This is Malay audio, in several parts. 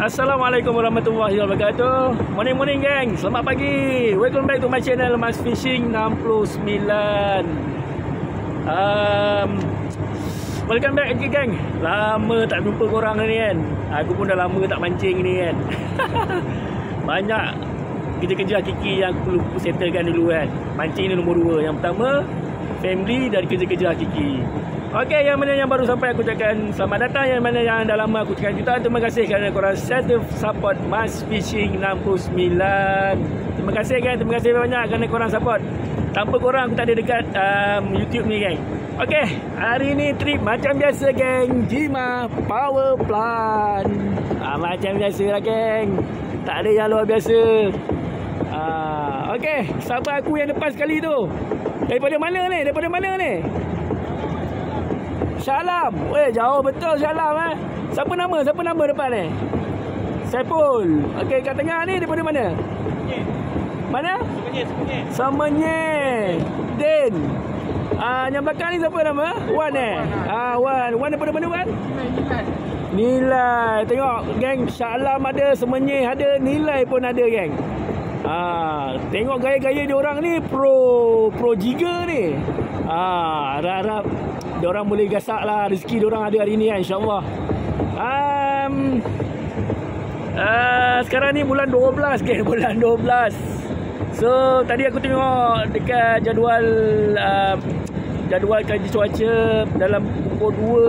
Assalamualaikum warahmatullahi wabarakatuh. Morning gang. Selamat pagi. Welcome back to my channel Mas Fishing 69. Welcome back again gang. Lama tak jumpa korang ni kan. Aku pun dah lama tak mancing ni kan. Banyak kerja-kerja hakiki yang perlu settlekan dulu kan. Mancing ni nombor 2. Yang pertama, family dan kerja-kerja hakiki. Okey, yang mana yang baru sampai aku ucapkan selamat datang. Yang mana yang dah lama aku ucapkan jutaan terima kasih kerana korang settle support Mas Fishing 69. Terima kasih kan, terima kasih banyak kerana korang support. Tanpa korang aku tak ada dekat YouTube ni geng. Okey, hari ni trip macam biasa geng, Jima Power Plant. Macam biasa lah geng, tak ada yang luar biasa. Okey, sahabat aku yang depan sekali tu daripada mana ni? Shah Alam. Weh, jauh betul Shah Alam . Siapa nama depan ni? Saiful. Okey, kat tengah ni daripada mana? Mana? Semenyih. Din. Yang belakang ni siapa nama? Wan Wan. Wan daripada mana Wan? Nilai. Tengok geng, Shah Alam ada, Semenyih ada, Nilai pun ada geng. Tengok gaya-gaya diorang ni pro jiga ni. Harap-harap diorang boleh gasak lah rezeki diorang ada hari ni kan, insyaAllah. Sekarang ni bulan 12 geng, bulan 12. So tadi aku tengok dekat jadual kaji cuaca dalam pukul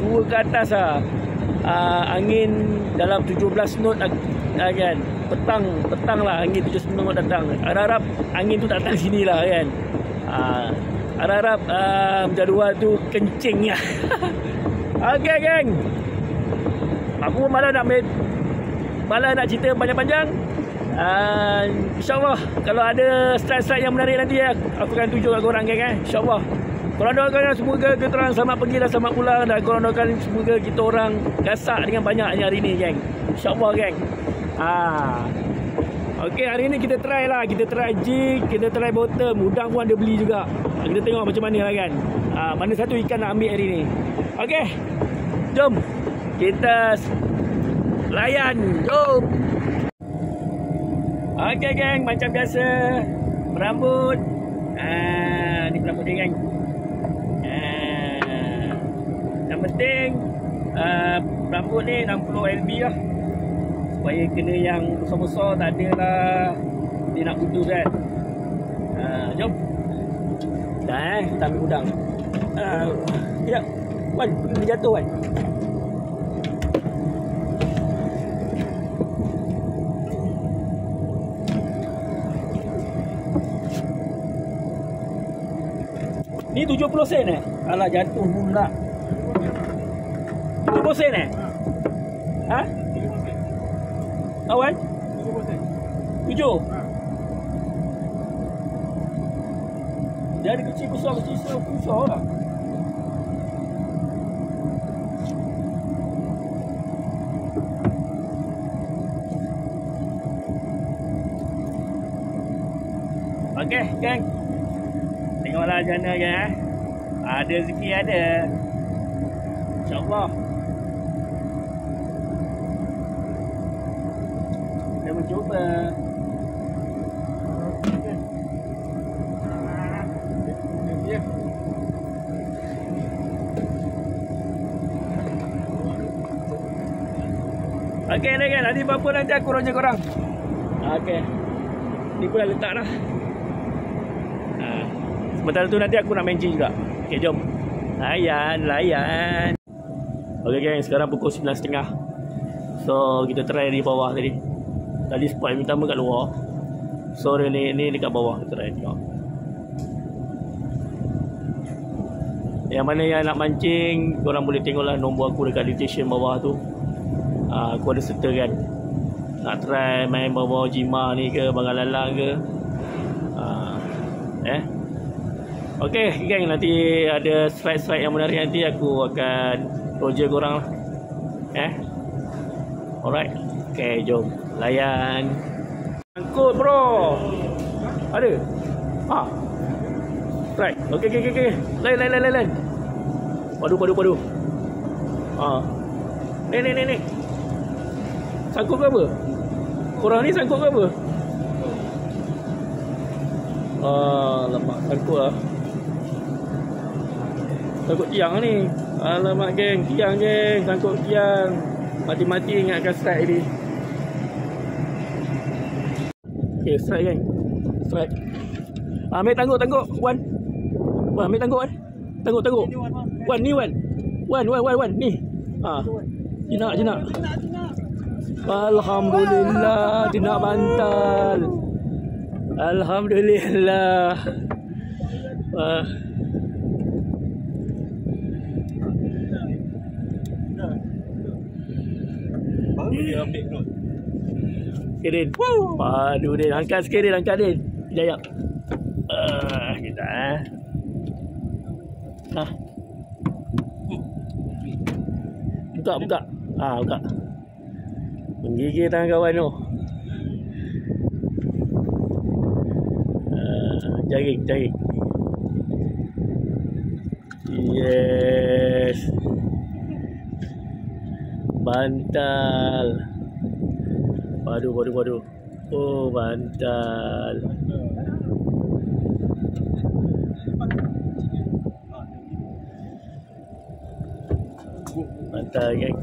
2 ke atas lah. Angin dalam 17 knot kan. Petang lah angin 17 knot datang. Harap-harap angin tu tak datang sini lah kan. Harap-harap jadual tu kencing ya. Okey geng, aku malah nak cerita panjang-panjang. InsyaAllah kalau ada strike-strike yang menarik nanti aku akan tunjuk kat korang geng InsyaAllah. Korang doakan semoga kita orang selamat pergi dan selamat pulang. Dan korang doakan semoga kita orang gasak dengan banyaknya hari ni geng, InsyaAllah geng. Okey, hari ni kita try lah. Kita try jig, kita try bottom. Udang pun ada beli juga. Kita tengok macam mana lah kan. Mana satu ikan nak ambil hari ni. Okey, jom kita layan. Jom. Okey geng, macam biasa berambut. Ni berambut dia geng. Yang penting berambut ni 60 LB lah, supaya kena yang besar-besar, tak ada lah dia nak putus kan. Jom. Dah kita ambil udang. Sekejap Wan, dia jatuh Wan. Ni 70 sen Alah, jatuh pula. 70 sen Awan? 7? Dia ada kecil besar lah. Okey geng, tengoklah macam mana geng. Ada rezeki ada, InsyaAllah. Kita mencuba. Okey ni kan, nanti berapa nanti aku roja korang. Okey, ni pun dah letak dah. Sementara tu nanti aku nak mancing juga. Okey, jom. Layan. Okey geng, sekarang pukul 9.30. So kita try di bawah tadi. Tadi spot yang pertama kat luar. So ni dekat bawah kita try tengok. Yang mana yang nak mancing, korang boleh tengoklah nombor aku dekat description bawah tu. Aku ada serta kan. Nak try main bawa Jima ni ke, Bangal Lalang ke. Okey geng, nanti ada strike yang menarik nanti aku akan roger korang lah. Alright. Okey, jom layan. Angkut bro. Ada? Right. Okey. Lain. Padu. Ni. Sangkut ke apa? Korang ni sangkut ke apa? Alamak, sangkut lah. Sangkut tiang ni. Alamak geng, tiang geng, sangkut tiang. Mati-mati ingatkan strike ni. Okay, strike geng. Strike. Ambil tangguk. Wan, ambil tangguk Wan. Tangguk. Wan, ni Wan. Wan, ni. Jinak. Alhamdulillah, jinak bantal. Alhamdulillah. Okay, Din. Aduh, Din. Angkat sikit, Din. Angkat, Din. Sekejap. Kita, Buka. Buka. Menggigil tangan kawan tu. Jaring. Yes. Bantal. Padu. Oh, bantal. Bantal geng.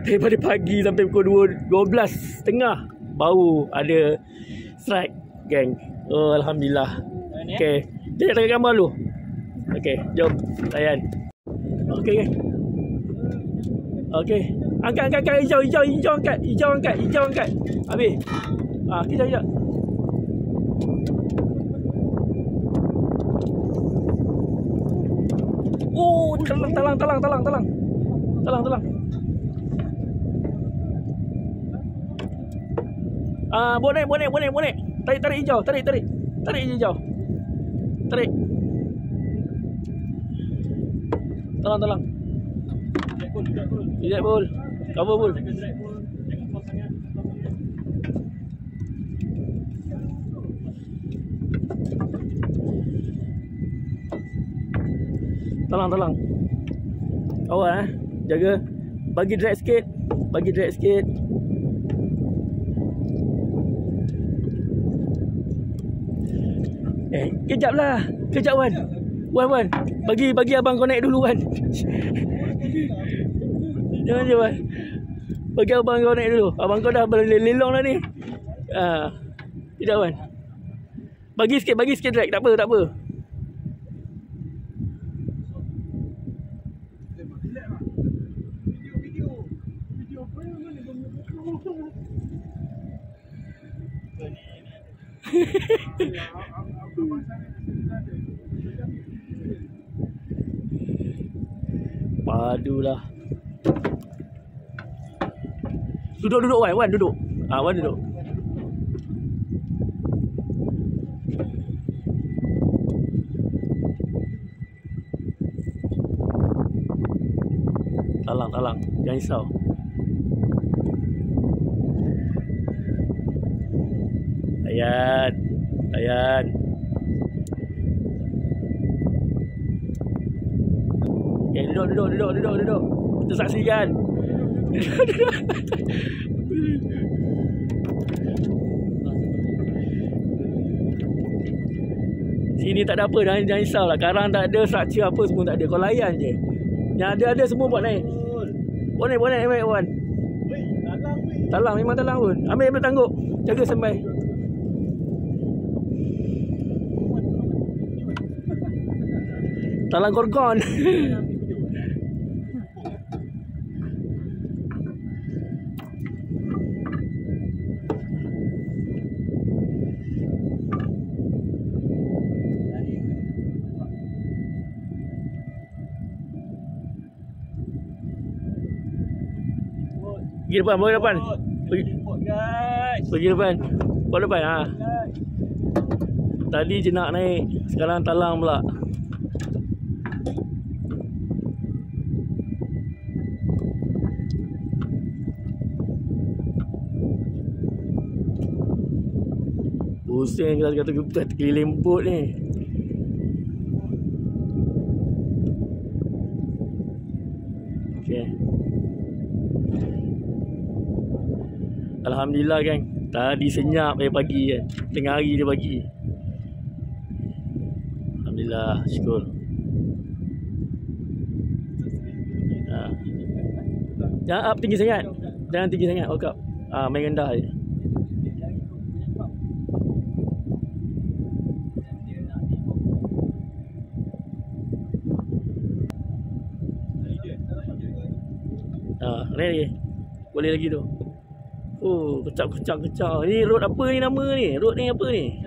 Daripada pagi sampai pukul 12.30 baru ada strike geng. Alhamdulillah. Okay, dia tengok gambar dulu. Okay, jom layan. Okay geng. Okay, angkat hijau angkat. Habis. Kejap. Oh, talang. Bonek. Tarik hijau. Tarik hijau. Tarik. Talang. Tidak bol. Cover bol. Talang. Awal jaga. Bagi drag sikit. Kejap Wan. Wan. Bagi abang kau naik dulu Wan. Jangan Wan. Bagi abang kau naik dulu. Abang kau dah berlelong dah ni. Tidak Wan. Bagi sikit drag. Tak apa. Padulah. Duduk Wan duduk. Wan duduk. Talang. Jangan risau. Ayan. Okay, duduk. Kita saksikan. Sini tak ada apa, jangan risaulah. Karang tak ada, structure apa semua tak ada. Kau layan je. Yang ada semua buat naik. Bonek ambil Wan. Talang memang talang pun. Ambil tangguk. Jaga sampai. Talang gorgon. Pergi depan. Pergi depan. Bawa depan. Tadi jenak naik, sekarang talang pula. Pusing kata keliling bot ni. Okay. Alhamdulillah geng. Tadi senyap pagi kan. Tengah hari dia bagi. Alhamdulillah, syukur. Jangan up tinggi sangat. Jangan tinggi sangat. Walk up. Main rendah je. Naik lagi. Boleh lagi tu. Oh, kecak. Ni road apa ni nama ni? Road ni apa ni?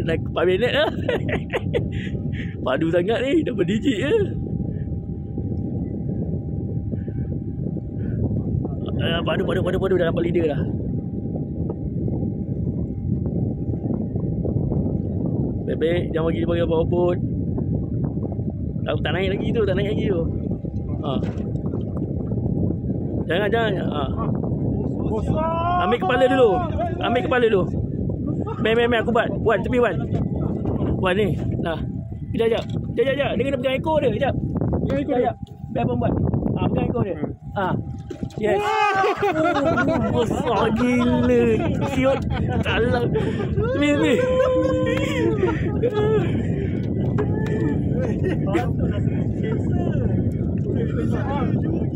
Dah 4 minit lah. Padu sangat ni. Dah berdijik je. Padu dah nampak lidah dah. Bebek jangan bagi apa-apa pun. Tak naik lagi tu. Jangan. Ambil kepala dulu. Main aku buat tepi Wan. Buat ni. Nah. Kejap. Dia kena pegang ekor dia. Kejap. Biar abang buat. Pegang ekor dia. Yes. Besar gila. Siot. Salah. Tepi.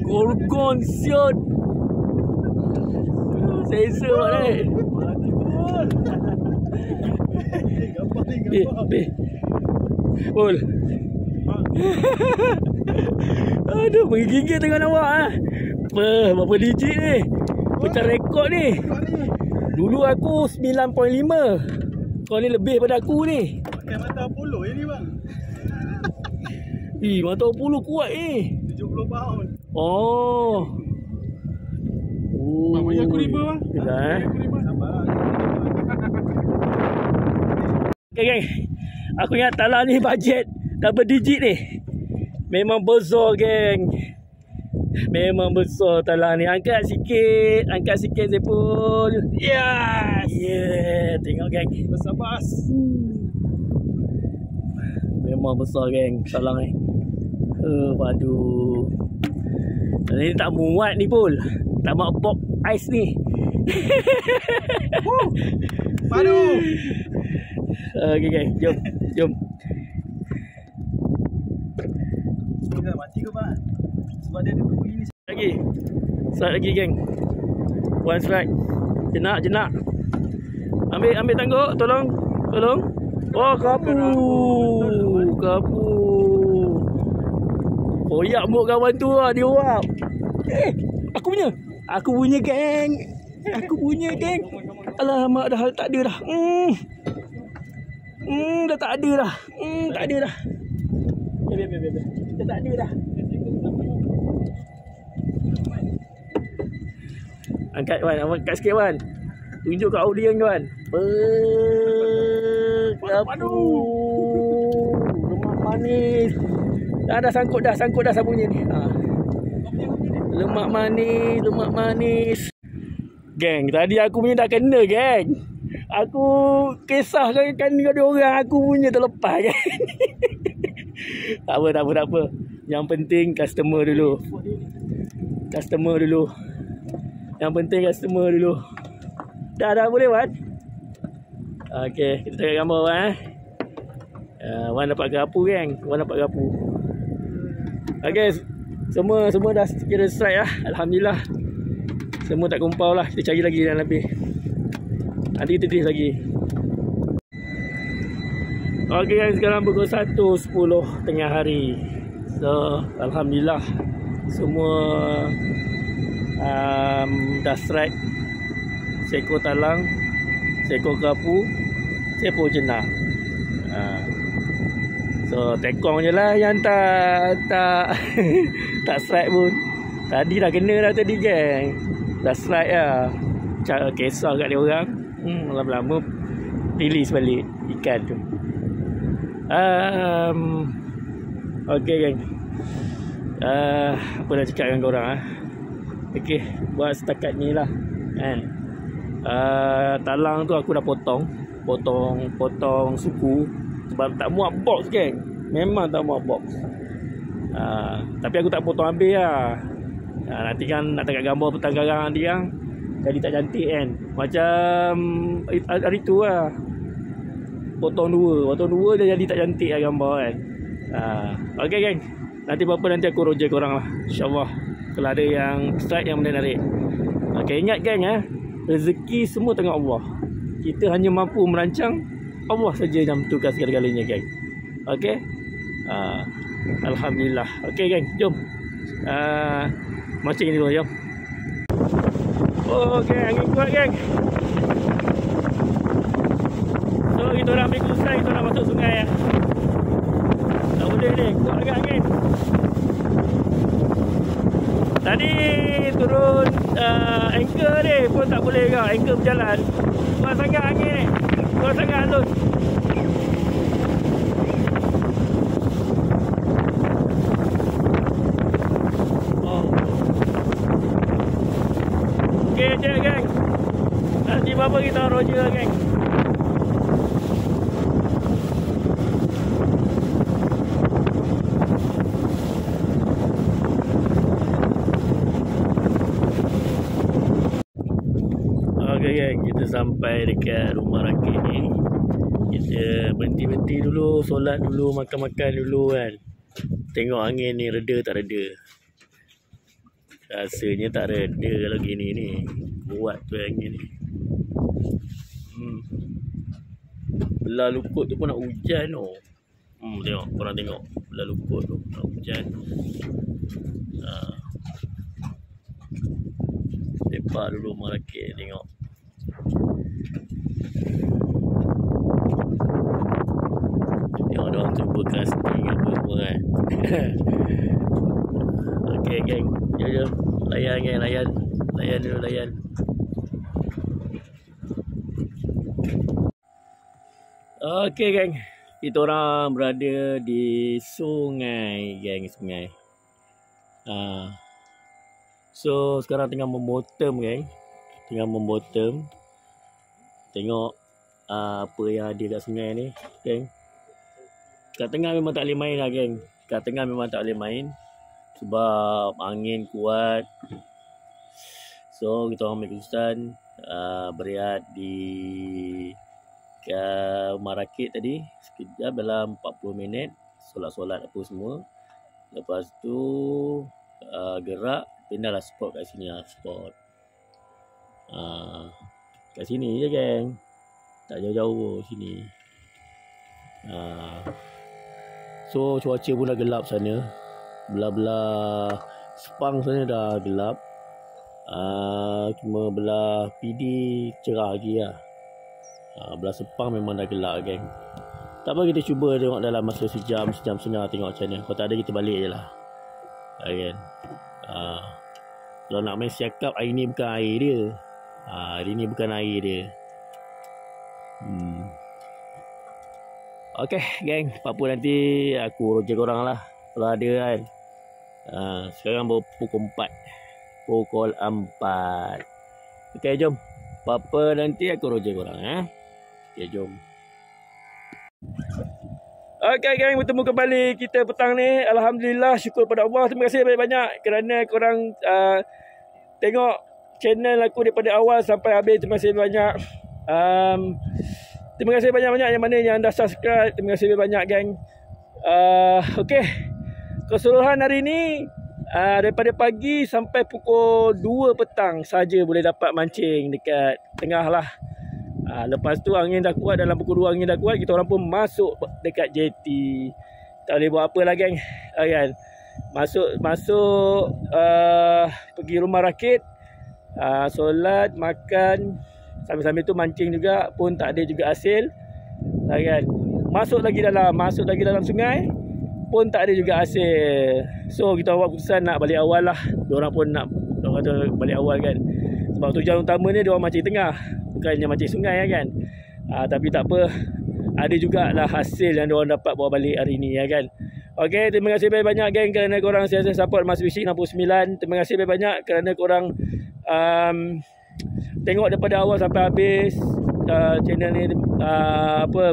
Gorgon siot. Sesa mak ni. Pul. Aduh, menggigit dengan awak berapa digit ni? Pecah rekod ni. Dulu aku 9.5. Kau ni lebih pada aku ni. Pakai mata Apollo je ni bang. Mata Apollo kuat ni. 70 pound. Oh. Bang, bagi aku riba bang. Dah. Okay, geng. Aku ingat Tala ni bajet double digit ni. Memang besar, geng. Memang besar Tala ni. Angkat sikit Zepul. Yes. Yeah, tengok geng. Besar bas. Memang besar, geng. Tala ni. Padu. Ni tak muat ni Pul. Tak mau pop ais ni. Padu. Okay, geng. Jom. Dah mati ke bang? Sebab dia ada bunyi ni. Lagi geng. One strike. Jenak. Ambil tangguk. Tolong. Oh, kapu. Koyak muk kawan tu lah. Dia uap. Aku punya geng. Alamak, dah tak ada dah. Dah tak ada dah. Biar. Dah tak ada dah. Angkat Wan, angkat sikit Wan. Tunjuk kat audiens Wan. Lemak manis. Dah sangkut dah sabunnya ni. Lemak manis. Geng, tadi aku punya dah kena, geng. Aku kisahkan dia orang, aku punya terlepas, geng. Tak apa. Yang penting customer dulu. Dah boleh Wan. Okey, kita tengok gambar Wan. Wan dapat gapu, geng. Okey, semua dah kira strike lah. Alhamdulillah. Semua tak kumpau lah. Kita cari lagi yang lebih. Nanti kita test lagi. Okey guys, sekarang pukul 1.10 tengah hari. So, alhamdulillah semua dah strike. Seekor talang, seekor gapu, seekor jenak. So, tekong je lah yang tak tak strike pun. Tadi dah kena dah tadi, geng. Dah strike lah. Cara kisah kat dia orang. Lama-lama release balik ikan tu. Okay geng, apa nak cakap dengan korang okay, buat setakat ni lah kan. Talang tu aku dah potong suku sebab tak muat box geng. Memang tak muat box. Tapi aku tak potong habis lah. Nanti kan nak tengok gambar petang garang dia jadi tak cantik kan. Macam hari tu lah, potong dua dia jadi tak cantik lah gambar kan. Okay geng, nanti apa-apa nanti aku roger korang lah, InsyaAllah. Kalau ada yang strike yang menarik. Okay, ingat geng rezeki semua tengah Allah. Kita hanya mampu merancang, Allah saja yang menentukan segala-galanya geng. Okay, Alhamdulillah. Okay geng, jom mancing ni dulu, jom. Oh geng, angin kuat geng. So kita orang ambil kusai, kita orang masuk sungai ya. Tak boleh ni, kuat agak angin. Tadi turun anchor ni pun tak boleh ke, anchor berjalan. Kuat sangat angin ni, kuat sangat alun. Okay je geng, nanti apa kita roger geng. Okay geng, kita sampai dekat rumah rakit ni. Kita berhenti-berhenti dulu, solat dulu, makan-makan dulu kan. Tengok angin ni reda tak reda. Rasanya tak reda kalau gini ni. Kuat tu angin ni. Belah lukut tu pun nak hujan tu. Tengok, korang tengok belah lukut tu nak hujan. Lepak dulu rumah rakit tengok. Tengok dia orang cuba casting apa semua kan. Okay geng, jom layan geng, layan dulu, layan. Okay geng, kita orang berada di sungai geng, sungai. So sekarang tengah membottom geng, tengah membottom. Tengok apa yang ada kat sungai ni geng. Kat tengah memang tak boleh main lah geng. Kat tengah memang tak boleh main sebab angin kuat. So kita orang ambil keputusan berehat di rumah rakit tadi sekejap dalam 40 minit, solat-solat apa semua. Lepas tu gerak pindahlah spot kat sini lah, spot kat sini je geng, tak jauh-jauh sini. So cuaca pun dah gelap sana, belah-belah Sepang sana dah gelap. Cuma belah PD cerah lagi lah. Belah Sepang memang dah gelap geng. Tak apa, kita cuba tengok dalam masa sejam setengah tengok macam mana. Kalau tak ada kita balik je lah kan. Kalau nak main siakap, hari ni bukan air dia. Hari ni bukan air dia. Okay geng, apa-apa nanti aku roger korang lah kalau ada kan. Sekarang baru pukul 4. Okay jom, apa-apa nanti aku roger korang Okay jom. Okay geng, bertemu kembali kita petang ni. Alhamdulillah, syukur pada Allah. Terima kasih banyak-banyak kerana korang tengok channel aku daripada awal sampai habis. Terima kasih banyak. Terima kasih banyak-banyak yang mana yang dah subscribe. Terima kasih banyak geng. Okay, keseluruhan hari ni daripada pagi sampai pukul 2 petang saja boleh dapat mancing dekat tengah lah. Lepas tu angin dah kuat, dalam pukul 2 angin dah kuat, kita orang pun masuk dekat jeti. Tak boleh buat apa lah geng kan. Masuk pergi rumah rakit, solat, makan, sambil-sambil tu mancing juga, pun tak ada juga hasil kan. Masuk lagi dalam sungai pun tak ada juga hasil. So kita buat keputusan nak balik awal lah. Diorang pun nak balik awal kan. Sebab tujuan utama ni diorang mancing tengah, bukannya mancing sungai kan. Tapi tak apa, ada jugalah hasil yang diorang dapat bawa balik hari ni ya kan. Okey, terima kasih banyak geng kerana korang sentiasa support Mas Fishing 69. Terima kasih banyak kerana korang tengok daripada awal sampai habis channel ni,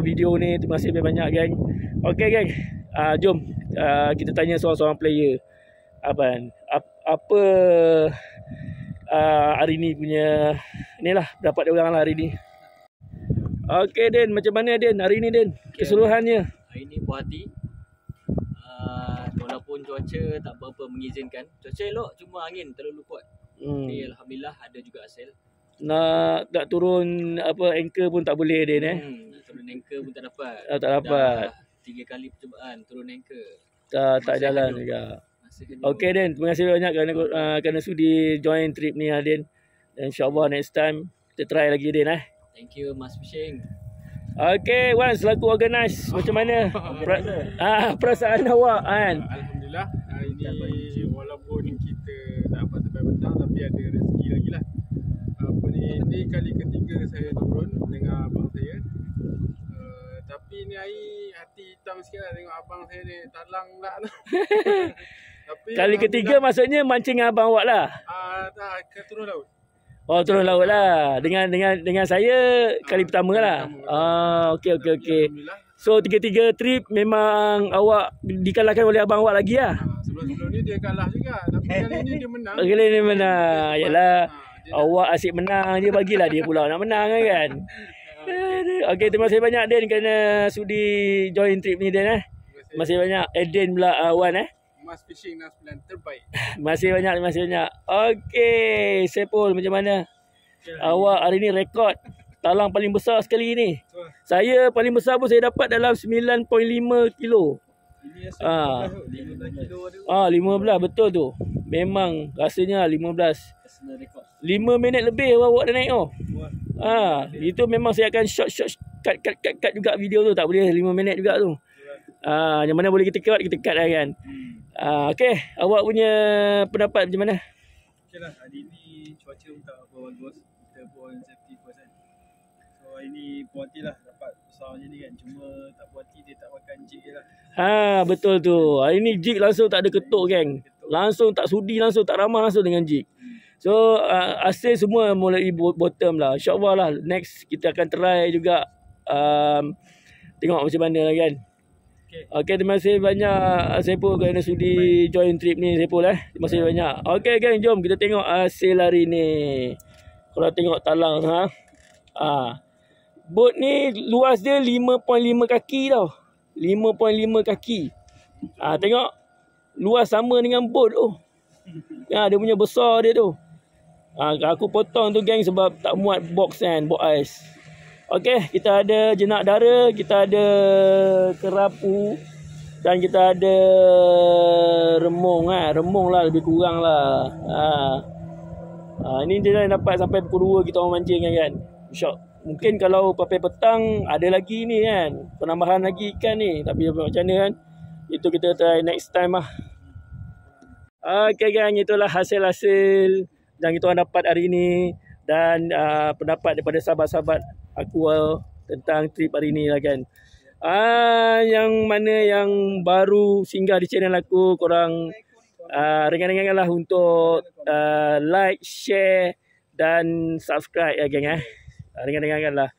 video ni. Terima kasih banyak geng. Okey geng, jom kita tanya seorang-seorang player apa hari ni punya inilah pendapat dia orang lah hari ni. Okey Den, macam mana Den hari ni Den? Keseluruhannya. Hari ni puas hati. Walaupun cuaca tak berapa mengizinkan. Cuaca elok, cuma angin terlalu kuat. Tapi alhamdulillah ada juga hasil. Nak turun anchor pun tak boleh Den Nak turun anchor pun tak dapat. Tak dapat. Dah 3 kali percubaan turun anchor. Tak jalan juga. Okey Den, terima kasih banyak kerana sudi join trip ni Den. Dan insya-Allah next time kita try lagi Den Thank you Mas Fishing. Okey, Wan selaku organize, macam mana perasaan awak kan? Alhamdulillah, hari ni walaupun kita dapat sampai petang tapi ada rezeki lagi lah. Ini kali ketiga saya turun dengan abang saya. Tapi ni hari hati hitam sikit lah tengok abang saya ni talang pula. Tapi kali ketiga maksudnya mancing abang awak lah? Tak, turun laut. Oh, turun laut lah. Dengan saya kali pertama lah. Okey. So 3 trip memang awak dikalahkan oleh abang awak lagi lah. Sebelum ni dia kalah juga. Tapi kali ni dia menang. Kali ni menang. Yalah. Awak asyik menang je, bagilah dia pula nak menang kan. Okey, terima kasih banyak Den kerana sudi join trip ni Den Terima kasih banyak. Den pula Wan Mas Fishing 69 terbaik. Terima kasih banyak. Okey, Sepul macam mana? Awak hari ni rekod talang paling besar sekali ni. Saya paling besar pun saya dapat dalam 9.5 kilo. Ini 15 kilo ada. 15 betul tu. Memang rasanya 15. 5 minit lebih awak dah naik itu memang saya akan short cut juga video tu, tak boleh 5 minit juga tu. Yang mana boleh kita cut lah kan. Okey, awak punya pendapat macam mana? Okeylah, hari ni cuaca pun tak apa bagus. Kita pun safety first kan. So hari ni puas hati lah dapat besar macam ni kan. Cuma tak puas hati dia tak makan jig je lah. Betul tu. Hari ni jig langsung tak ada ketuk geng. Langsung tak sudi, langsung tak ramah langsung dengan jig. So hasil semua mulai bottom lah. InsyaAllah lah next kita akan try juga tengok macam mana lah kan. Okey, terima kasih banyak Sepul kerana sudi join trip ni Sepul Terima kasih banyak. Okey geng, jom kita tengok hasil hari ni. Kalau tengok talang bot ni luas dia 5.5 kaki tau. 5.5 kaki. Tengok luas sama dengan bot tu. Dia punya besar dia tu. Aku potong tu geng sebab tak muat box kan, box ais. Okey, kita ada jenak dara, kita ada kerapu dan kita ada remung remung lah lebih kurang lah. Ini dia dapat sampai pukul 2 kita orang mancing kan. Mungkin kalau sampai petang ada lagi ni kan, penambahan lagi ikan ni, tapi macam mana kan, itu kita try next time lah. Okey gang, itulah hasil-hasil yang kita orang dapat hari ni dan pendapat daripada sahabat-sahabat aku tentang trip hari ni lah kan. Yang mana yang baru singgah di channel aku, korang ringan-ringan lah untuk like, share dan subscribe ya geng ringan-ringan lah.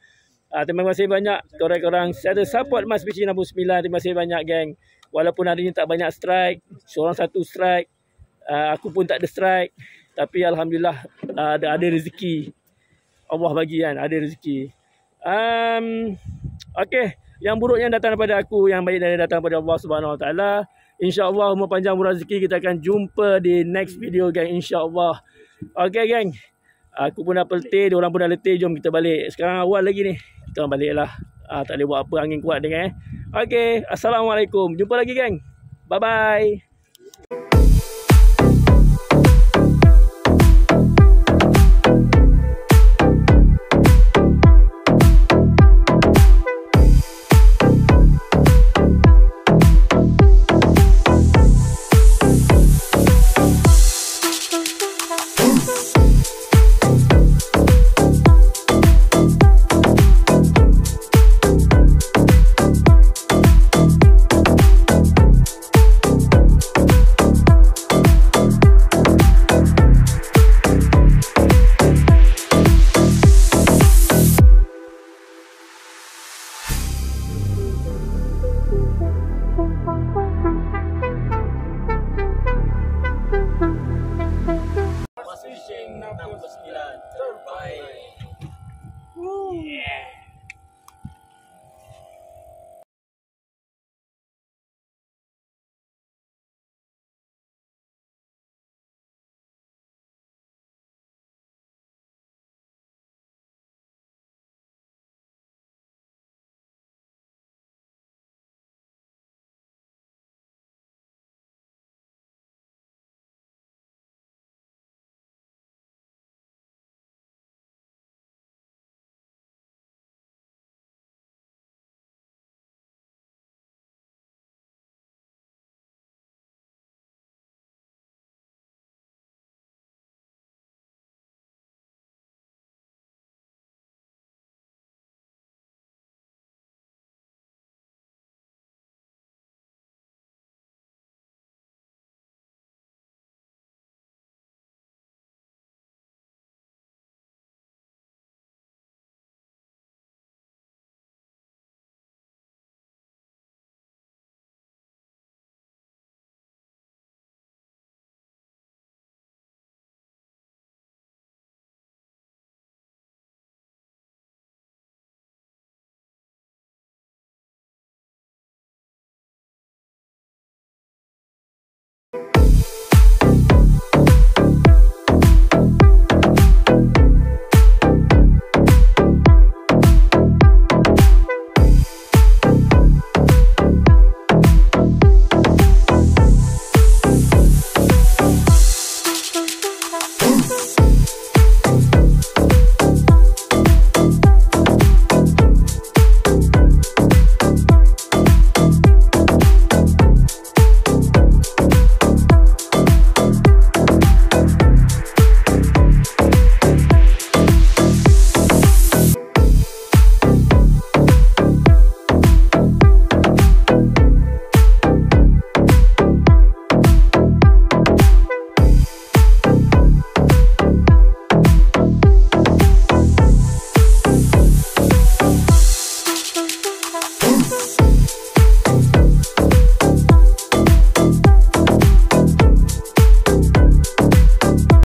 Terima kasih banyak korang-korang saya support Mas Fishing 69. Terima kasih banyak geng. Walaupun hari ni tak banyak strike, seorang satu strike, aku pun tak ada strike, tapi alhamdulillah ada rezeki. Allah bagi kan, ada rezeki. Okey, yang buruk yang datang daripada aku, yang baik yang datang daripada Allah Subhanahu Wa Taala. InsyaAllah umur panjang umur rezeki, kita akan jumpa di next video geng, insyaAllah. Okey geng, aku pun dah letih, diorang pun dah letih, jom kita balik. Sekarang awal lagi ni, kita balik lah. Tak boleh buat apa, angin kuat dengan Okey, Assalamualaikum, jumpa lagi geng. Bye bye.